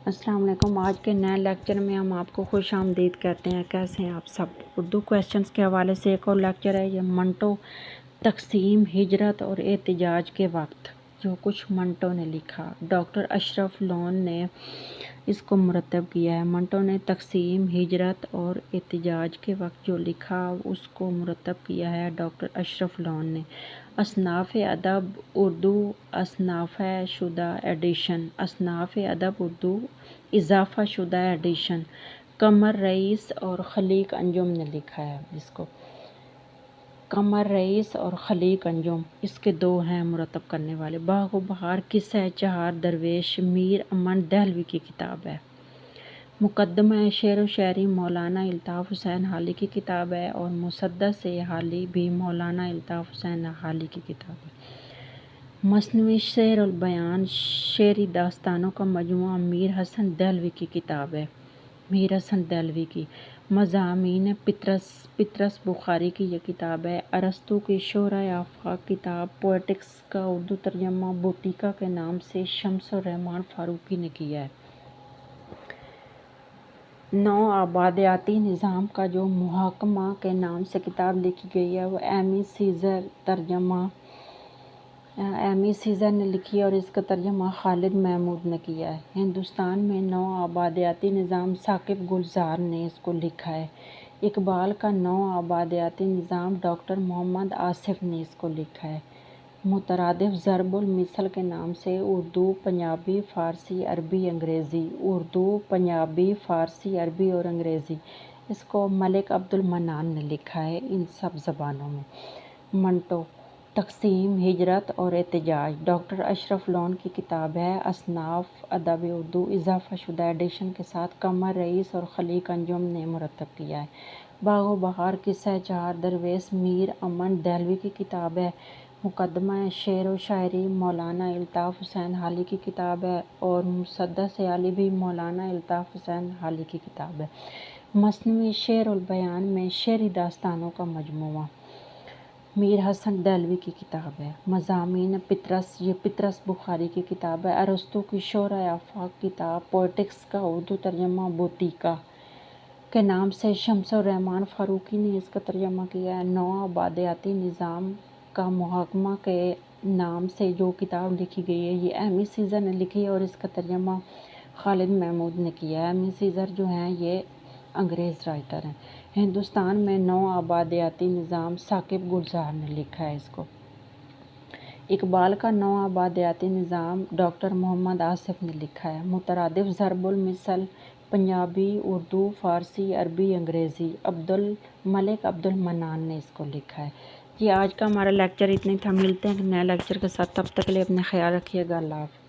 السلام علیکم۔ آج کے نئے لیکچر میں ہم آپ کو خوش آمدید کہتے ہیں۔ کیسے ہیں آپ سب؟ اردو کویسچنز کے حوالے سے ایک اور لیکچر ہے۔ یہ منٹو تقسیم، ہجرت اور احتجاج کے وقت، جو کچھ منٹو نے لکھا۔ ڈاکٹر اشرف لون نے اس کو مرتب کیا ہے۔ منٹو نے تقسیم، ہجرت اور احتجاج کے وقت جو لکھا اس کو مرتب کیا ہے ڈاکٹر اشرف لون نے۔ اصناف ادب اردو اضافہ شدہ ایڈیشن، اصناف ادب اردو اضافہ شدہ ایڈیشن، قمر رئیس اور خلیق انجم نے لکھا ہے اس کو۔ قمر رئیس اور خلیق انجم، اس کے دو ہیں مرتب کرنے والے۔ باغ و بہار قصہ چہار درویش میر امن دہلوی کی کتاب ہے۔ مقدمہ شعر و شاعری مولانا الطاف حسین حالی کی کتاب ہے، اور مسدس حالی بھی مولانا الطاف حسین حالی کی کتاب ہے۔ مثنوی شعر البیان شعری داستانوں کا مجموعہ میر حسن دہلوی کی کتاب ہے۔ میر حسن دہلوی کی مضامین پطرس بخاری کی یہ کتاب ہے۔ ارسطو کی شعرۂ آفاق کتاب پوئٹکس کا اردو ترجمہ بوتیکا کے نام سے شمس الرحمن فاروقی نے کیا ہے۔ نوآبادیاتی نظام کا جو محاکمہ کے نام سے کتاب لکھی گئی ہے وہ ایمی سیزر نے لکھی ہے، اور اس کا ترجمہ خالد محمود نے کیا ہے۔ ہندوستان میں نوآبادیاتی نظام ثاقب گلزار نے اس کو لکھا ہے۔ اقبال کا نوآبادیاتی نظام ڈاکٹر محمد آصف نے اس کو لکھا ہے۔ مترادف ضرب المثل کے نام سے اردو، پنجابی، فارسی، عربی، انگریزی، اردو، پنجابی، فارسی، عربی اور انگریزی، اس کو ملک عبد المنان نے لکھا ہے ان سب زبانوں میں۔ منٹو تقسیم، ہجرت اور احتجاج ڈاکٹر اشرف لون کی کتاب ہے۔ اصناف ادب اردو اضافہ شدہ ایڈیشن کے ساتھ قمر رئیس اور خلیق انجم نے مرتب کیا ہے۔ باغ و بہار قصہ چہار درویش میر امن دہلوی کی کتاب ہے۔ مقدمہ شعر و شاعری مولانا الطاف حسین حالی کی کتاب ہے، اور مسدس حالی بھی مولانا الطاف حسین حالی کی کتاب ہے۔ مثنوی شعر البیان میں شعری داستانوں کا مجموعہ میر حسن دہلوی کی کتاب ہے۔ مضامین پطرس، یہ پطرس بخاری کی کتاب ہے۔ ارسطو کی شعرۂ آفاق کتاب پوئٹکس کا اردو ترجمہ بوتیکا کے نام سے شمس الرحمن فاروقی نے اس کا ترجمہ کیا ہے۔ نوآبادیاتی نظام کا محاکمہ کے نام سے جو کتاب لکھی گئی ہے یہ ایمی سیزر نے لکھی ہے، اور اس کا ترجمہ خالد محمود نے کیا ہے۔ ایمی سیزر جو ہیں یہ انگریز رائٹر ہیں۔ ہندوستان میں نوآبادیاتی نظام ثاقب گلزار نے لکھا ہے اس کو۔ اقبال کا نوآبادیاتی نظام ڈاکٹر محمد آصف نے لکھا ہے۔ مترادف ضرب المثل پنجابی، اردو، فارسی، عربی، انگریزی، ملک عبد المنان نے اس کو لکھا ہے۔ یہ آج کا ہمارا لیکچر اتنا ہی تھا۔ ملتے ہیں نئے لیکچر کے ساتھ، تب تک کے لیے اپنا خیال رکھیے گا۔ اللہ حافظ۔